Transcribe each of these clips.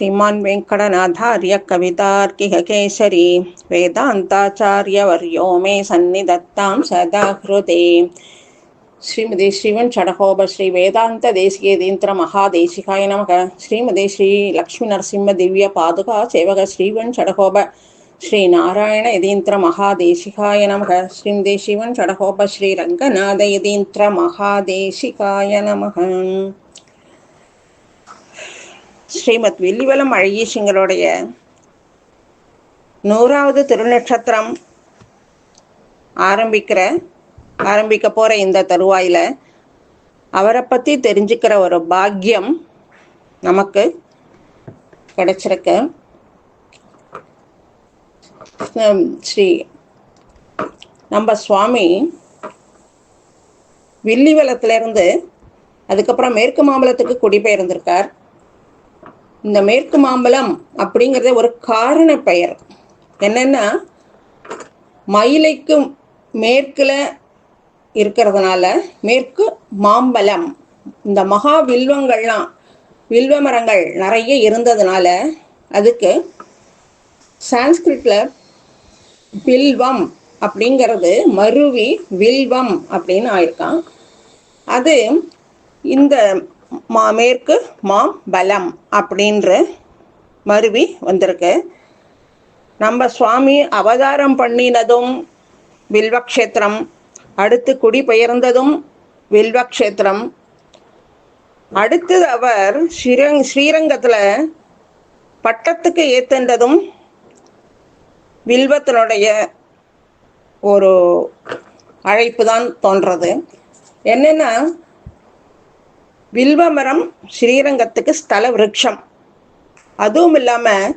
श्रीमान् वेङ्कटनाथार्य कवितार्किककेसरी वेदान्ताचार्यवर्यो मे सन्निधत्तां सदा हृदे श्रीमती श्रीवन् षडकोप श्री वेदांत देशिकेन्द्र महादेशिकाय नमः। श्रीमती श्री लक्ष्मी नरसिंह दिव्य पादुका सेवक श्रीवन् षडकोप श्री नारायण यतीन्द्र महादेशिकाय नमः। श्रीमती श्रीवन् षडकोप श्री रंगनाथ यतीन्द्र महादेशिकाय नमः। ஸ்ரீமத் வில்லிவலம் அழகீசிங்கருடைய 100வது திருநட்சத்திரம் ஆரம்பிக்க போகிற இந்த தருவாயில் அவரை பற்றி தெரிஞ்சுக்கிற ஒரு பாக்கியம் நமக்கு கிடைச்சிருக்கு. நம்ம சுவாமி வில்லிவலத்திலேருந்து அதுக்கப்புறம் மேற்கு மாம்பலத்துக்கு குடிபெயர்ந்திருக்கார். இந்த மேற்கு மாம்பலம் அப்படிங்கிறத ஒரு காரண பெயர். என்னென்னா, மயிலைக்கு மேற்கில் இருக்கிறதுனால மேற்கு மாம்பலம். இந்த மகா வில்வ மரங்கள் நிறைய இருந்ததுனால அதுக்கு சான்ஸ்கிரிட்டில் வில்வம் அப்படிங்கிறது மருவி வில்வம் அப்படின்னு ஆயிருக்கான். அது இந்த மேற்கு மாம்பலம் அப்படின்ற மருவி வந்திருக்கு. நம்ம சுவாமி அவதாரம் பண்ணினதும் வில்வக்ஷேத்திரம், அடுத்து குடிபெயர்ந்ததும் வில்வக்ஷேத்திரம், அடுத்து அவர் ஸ்ரீரங்கத்தில் பட்டத்துக்கு ஏத்தண்டதும் வில்வத்தினுடைய ஒரு அழைப்பு தான் தோன்றது. என்னென்னா, வில்வமரம் ஸ்ரீரங்கத்துக்கு ஸ்தல விருட்சம். அதுவும் இல்லாமல்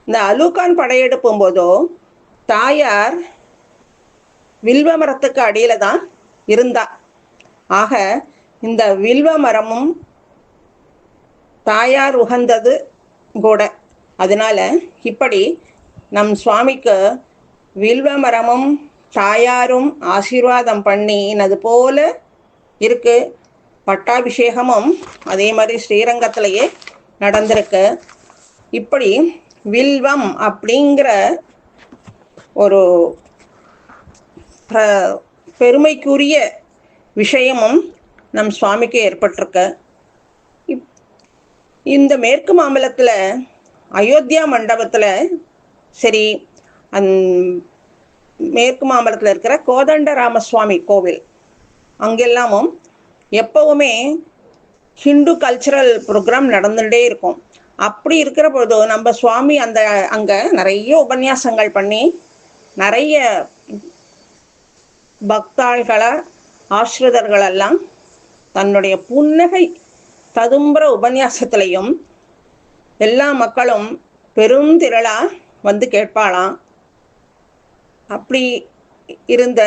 இந்த அலூகான் படையெடுப்பும் போதோ தாயார் வில்வமரத்துக்கு அடியில் தான் இருந்தா. ஆக இந்த வில்வமரமும் தாயார் உகந்தது கூட. அதனால இப்படி நம் சுவாமிக்கு வில்வமரமும் தாயாரும் ஆசீர்வாதம் பண்ணினது போல இருக்கு. பட்டாபிஷேகமும் அதே மாதிரி ஸ்ரீரங்கத்திலேயே நடந்திருக்கு. இப்படி வில்வம் அப்படிங்கிற ஒரு பெருமைக்குரிய விஷயமும் நம் சுவாமிக்கு ஏற்பட்டிருக்கு. இந்த மேற்கு மாம்பலத்தில் அயோத்தியா மண்டபத்தில் சரி, மேற்கு மாம்பலத்தில் இருக்கிற கோதண்டராமசுவாமி கோவில் அங்கெல்லாமும் எப்பவுமே ஹிந்து கல்ச்சுரல் ப்ரோக்ராம் நடந்துகிட்டே இருக்கும். அப்படி இருக்கிற பொழுது நம்ம சுவாமி அங்கே நிறைய உபன்யாசங்கள் பண்ணி நிறைய பக்தாள்களை ஆசிரிதர்களெல்லாம் தன்னுடைய புன்னகை ததும்புற உபன்யாசத்திலையும் எல்லா மக்களும் பெரும் திரளாக வந்து கேட்பாளாம். அப்படி இருந்த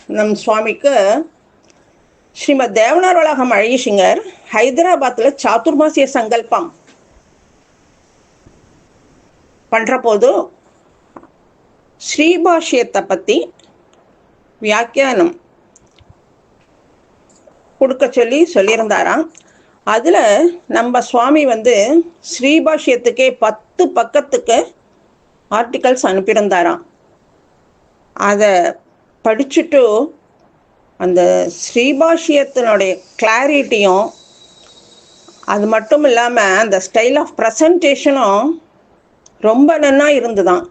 நம் சுவாமிக்கு ஸ்ரீமத் தேவனார் வளாகம் அழகீசிங்கர் ஹைதராபாத்தில் சாதுர்மாசிய சங்கல்பம் பண்ணுற போது ஸ்ரீபாஷ்யத்தை பற்றி வியாக்கியானம் கொடுக்க சொல்லியிருந்தாராம். அதில் நம்ம சுவாமி ஸ்ரீபாஷ்யத்துக்கே 10 பக்கத்துக்கு ஆர்டிகல்ஸ் அனுப்பியிருந்தாராம். அதை படிச்சுட்டு அந்த ஸ்ரீபாஷ்யத்தினுடைய கிளாரிட்டியும் அது மட்டும் இல்லாமல் அந்த ஸ்டைல் ஆஃப் ப்ரெசன்டேஷனும் ரொம்ப நன்னா இருந்துதான்.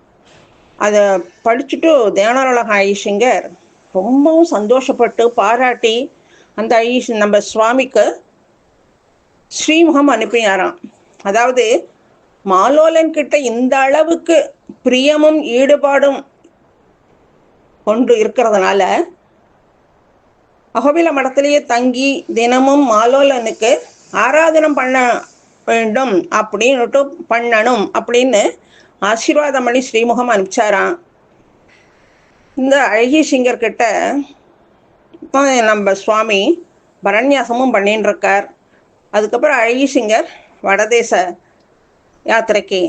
அதை படிச்சுட்டு தேவனார் அழகீசிங்கர் ரொம்பவும் சந்தோஷப்பட்டு பாராட்டி அந்த நம்ம சுவாமிக்கு ஸ்ரீமுகம் அனுப்பினாராம். அதாவது மாலோலன் கிட்ட இந்த அளவுக்கு பிரியமும் ஈடுபாடும் கொண்டு இருக்கிறதுனால அகோபில மடத்திலேயே தங்கி தினமும் மாலோலனுக்கு ஆராதனம் பண்ண வேண்டும் பண்ணணும் அப்படின்னு ஆசீர்வாதம் பண்ணி ஸ்ரீமுகம் அனுப்பிச்சாராம். இந்த அழகீசிங்கர்கிட்ட நம்ம சுவாமி பரண்யாசமும் பண்ணின்னு இருக்கார். அதுக்கப்புறம் அழகீசிங்கர் வடதேச யாத்திரைக்கு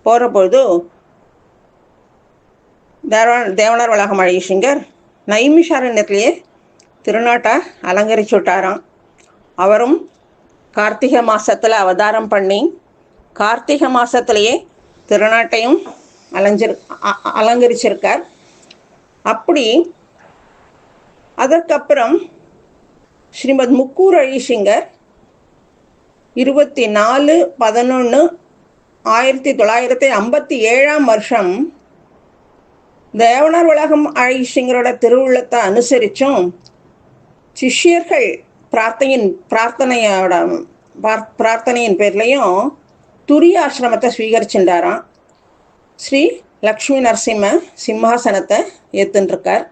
போகிற பொழுது தேவனார் வளாகம் அழகீசிங்கர் நைமிஷாரண்யத்திலேயே திருநாட்டை அலங்கரிச்சு விட்டாராம். அவரும் கார்த்திகை மாதத்தில் அவதாரம் பண்ணி கார்த்திகை மாதத்துலேயே திருநாட்டையும் அலங்கரிச்சிருக்கார். அப்படி அதற்கப்புறம் ஸ்ரீமத் முக்கூர் அழிசிங்கர் 24/11/1957 வருஷம் தேவனார் உலகம் அழிசிங்கரோட திருவுள்ளத்தை அனுசரித்தும் சிஷ்யர்கள் பிரார்த்தனையின் பேர்லையும் துரிய ஆசிரமத்தை ஸ்வீகரிச்சுட்டாராம். ஸ்ரீ லக்ஷ்மி நரசிம்ம சிம்ஹாசனத்தை ஏற்றுருக்கார்.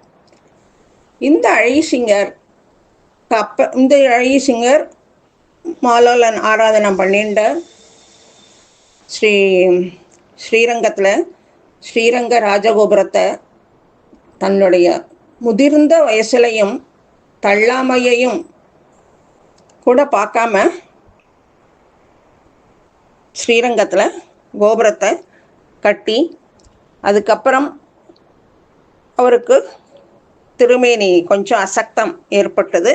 இந்த அழிசிங்கர் மாலோலன் ஆராதனை பண்ணிண்ட ஸ்ரீரங்கத்தில் ஸ்ரீரங்க ராஜகோபுரத்தை தன்னுடைய முதிர்ந்த வயசுலையும் தள்ளாமையையும் கூட பார்க்காம ஸ்ரீரங்கத்தில் கோபுரத்தை கட்டி அதுக்கப்புறம் அவருக்கு திருமேனி கொஞ்சம் அசக்தம் ஏற்பட்டது.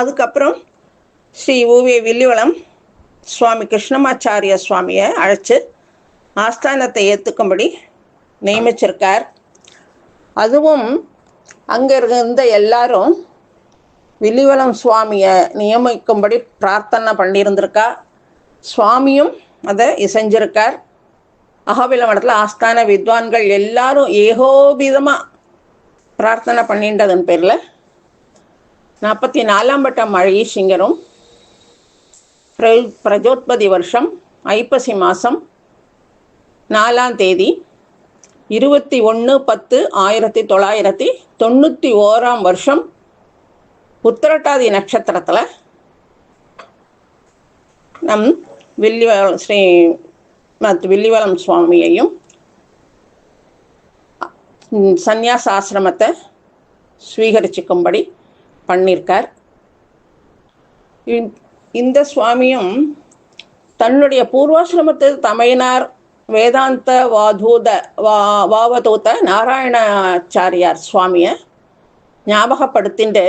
அதுக்கப்புறம் ஸ்ரீ ஊவே வில்லிவளம் சுவாமி கிருஷ்ணமாச்சாரிய சுவாமியை அழைச்சி ஆஸ்தானத்தை ஏற்றுக்கும்படி நியமிச்சிருக்கார். அதுவும் அங்கே இருந்த எல்லாரும் வில்லிவளம் சுவாமியை நியமிக்கும்படி பிரார்த்தனை பண்ணியிருந்திருக்கா. சுவாமியும் அதை இசைஞ்சிருக்கார். அகோபில மடத்தில் ஆஸ்தான வித்வான்கள் எல்லாரும் ஏகோபிதமாக பிரார்த்தனை பண்ணின்றதன் பேரில் 44ஆம் பட்டம் அழிசிங்கரும் பிரஜோத்பதி வருஷம் ஐப்பசி மாதம் 4ஆம் தேதி 21/10/1991 வருஷம் உத்திரட்டாதி நட்சத்திரத்தில் நம் வில்லிவளம் சுவாமியையும் சந்நியாச ஆசிரமத்தை ஸ்வீகரிச்சுக்கும்படி பண்ணியிருக்கார். இந்த சுவாமியும் தன்னுடைய பூர்வாசிரமத்தில் தமையனார் வேதாந்த வாவதூத நாராயணாச்சாரியார் சுவாமியை ஞாபகப்படுத்திண்டு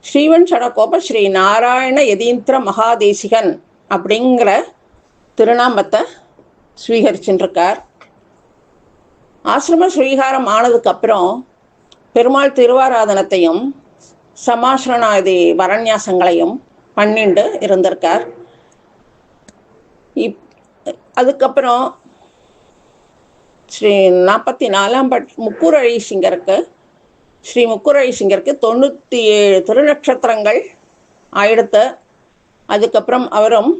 ஸ்ரீவன் சடகோப ஸ்ரீ நாராயண யதீந்திர மகாதேசிகன் அப்படிங்கிற திருநாமத்தை ஸ்வீகரிச்சுருக்கார். ஆசிரம ஸ்வீகாரம் ஆனதுக்கப்புறம் பெருமாள் திருவாராதனத்தையும் சமாஸ்ரணாதி வரண்யாசங்களையும் பண்ணிண்டு இருந்திருக்கார். அதுக்கப்புறம் ஸ்ரீ 44ஆம் முக்கூர் அழிசிங்கருக்கு 97 திருநட்சத்திரங்கள் ஆயிடுத்த. அதுக்கப்புறம் அவரும்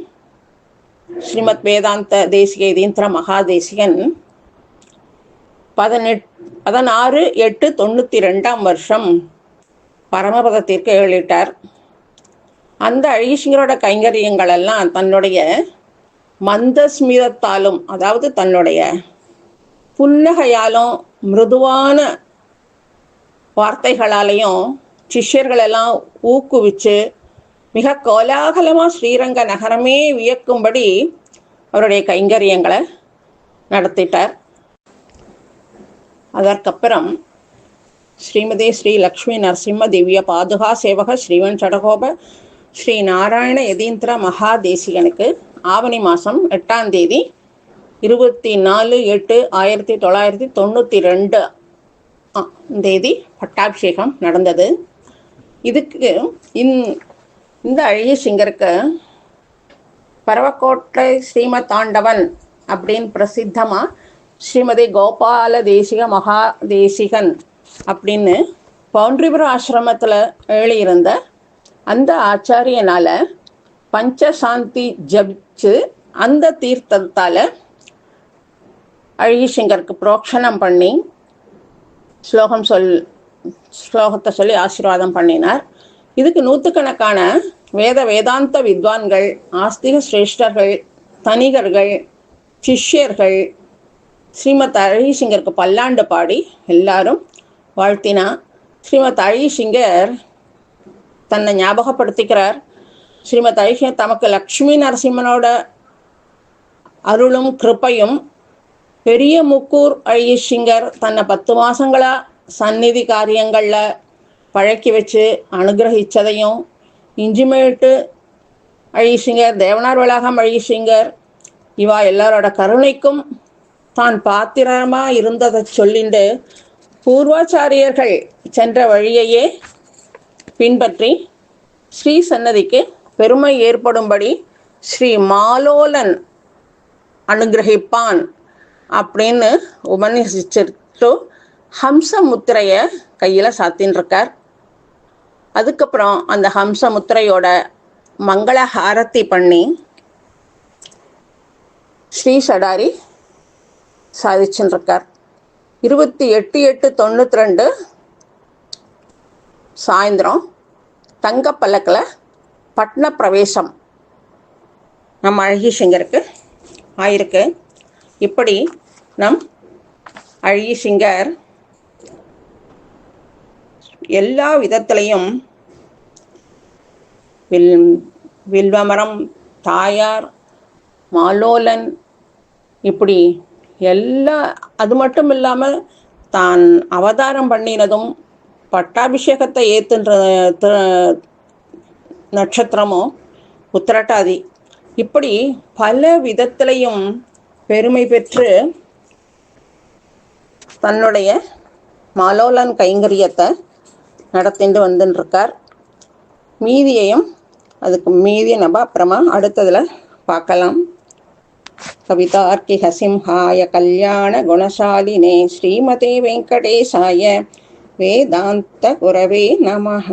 ஸ்ரீமத் வேதாந்த தேசிக யதீந்திர மகாதேசிகன் 16/8/92 வருஷம் பரமபதத்திற்கு எழுதிட்டார். அந்த அழிசிங்கரோட கைங்கரியங்கள் எல்லாம் தன்னுடைய மந்தஸ்மிதத்தாலும், அதாவது தன்னுடைய புன்னகையாலும் மிருதுவான வார்த்தைகளாலையும் சிஷ்யர்களெல்லாம் ஊக்குவிச்சு மிக கோலாகலமாக ஸ்ரீரங்க நகரமே வியக்கும்படி அவருடைய கைங்கரியங்களை நடத்திட்டார். அதற்கப்புறம் ஸ்ரீமதி ஸ்ரீ லக்ஷ்மி நரசிம்ம திவ்ய பாதுகா சேவக ஸ்ரீவன் சடகோப ஸ்ரீ நாராயண யதீந்திர மகாதேசிகனுக்கு ஆவணி மாதம் 8ஆம் தேதி 24/8/1992 தேதி பட்டாபிஷேகம் நடந்தது. இதுக்கு இந்த அழிசிங்கருக்கு பரவக்கோட்டை ஸ்ரீமத் ஆண்டவன் அப்படின்னு பிரசித்தமாக ஸ்ரீமதி கோபால தேசிக மகாதேசிகன் அப்படின்னு பவுண்டரிபுரம் ஆசிரமத்தில் எழுதியிருந்த அந்த ஆச்சாரியனால் பஞ்சசாந்தி ஜபிச்சு அந்த தீர்த்தத்தால் அழிசிங்கருக்கு புரோக்ஷணம் பண்ணி ஸ்லோகத்தை சொல்லி ஆசீர்வாதம் பண்ணினார். இதுக்கு நூற்றுக்கணக்கான வேதாந்த வித்வான்கள், ஆஸ்திக சிரேஷ்டர்கள், தனிகர்கள், சிஷ்யர்கள் ஸ்ரீமத் அழிசிங்கருக்கு பல்லாண்டு பாடி எல்லாரும் வாழ்த்தினா. ஸ்ரீமத் அழிசிங்கர் தன்னை ஞாபகப்படுத்திக்கிறார். ஸ்ரீமத் அழிசிங்கர் தமக்கு லக்ஷ்மி நரசிம்மனோட அருளும் கிருப்பையும் பெரிய முக்கூர் அழிசிங்கர் தன்னை 10 மாதங்களாக சந்நிதி காரியங்களில் பழக்கி வச்சு அனுகிரகிச்சதையும், இஞ்சிமேட்டு அழிசிங்கர், தேவனார் வளாகம் அழிசிங்கர், இவா எல்லாரோட கருணைக்கும் தான் பாத்திரமா இருந்ததை சொல்லிண்டு பூர்வாச்சாரியர்கள் சென்ற வழியையே பின்பற்றி ஸ்ரீ சன்னதிக்கு பெருமை ஏற்படும்படி ஸ்ரீ மாலோலன் அனுகிரகிப்பான் அப்படின்னு உபநிஷிச்சிட்டு ஹம்ச முத்திரையை கையில் சாத்தின்னு இருக்கார். அதுக்கப்புறம் அந்த ஹம்ச முத்திரையோட மங்கள ஹாரத்தி பண்ணி ஸ்ரீ சடாரி சாதிச்சுன்னு இருக்கார். 28/8/92 சாயந்தரம் தங்கப்பல்லக்கில் பட்ன பிரவேசம் நம் அழகிசிங்கருக்கு ஆயிருக்கு. இப்படி நம் அழகிசிங்கர் எல்லா விதத்திலையும் வில்வமரம், தாயார், மாலோலன், இப்படி எல்லா, அது மட்டும் இல்லாமல் தான் அவதாரம் பண்ணினதும் பட்டாபிஷேகத்தை ஏத்துன்ற நட்சத்திரமும் உத்திரட்டாதி, இப்படி பல விதத்திலையும் பெருமை பெற்று தன்னுடைய மாலோலன் கைங்கரியத்தை நடத்திட்டு வந்துருக்கார். மீதியையும் அதுக்கு மீதியை நம்ம அப்புறமா அடுத்ததில் பார்க்கலாம். கவிதார்க்கிக சிம்ஹாய கல்யாண குணசாலினே ஸ்ரீமதே வெங்கடேசாய வேதாந்த குரவே நமஹ.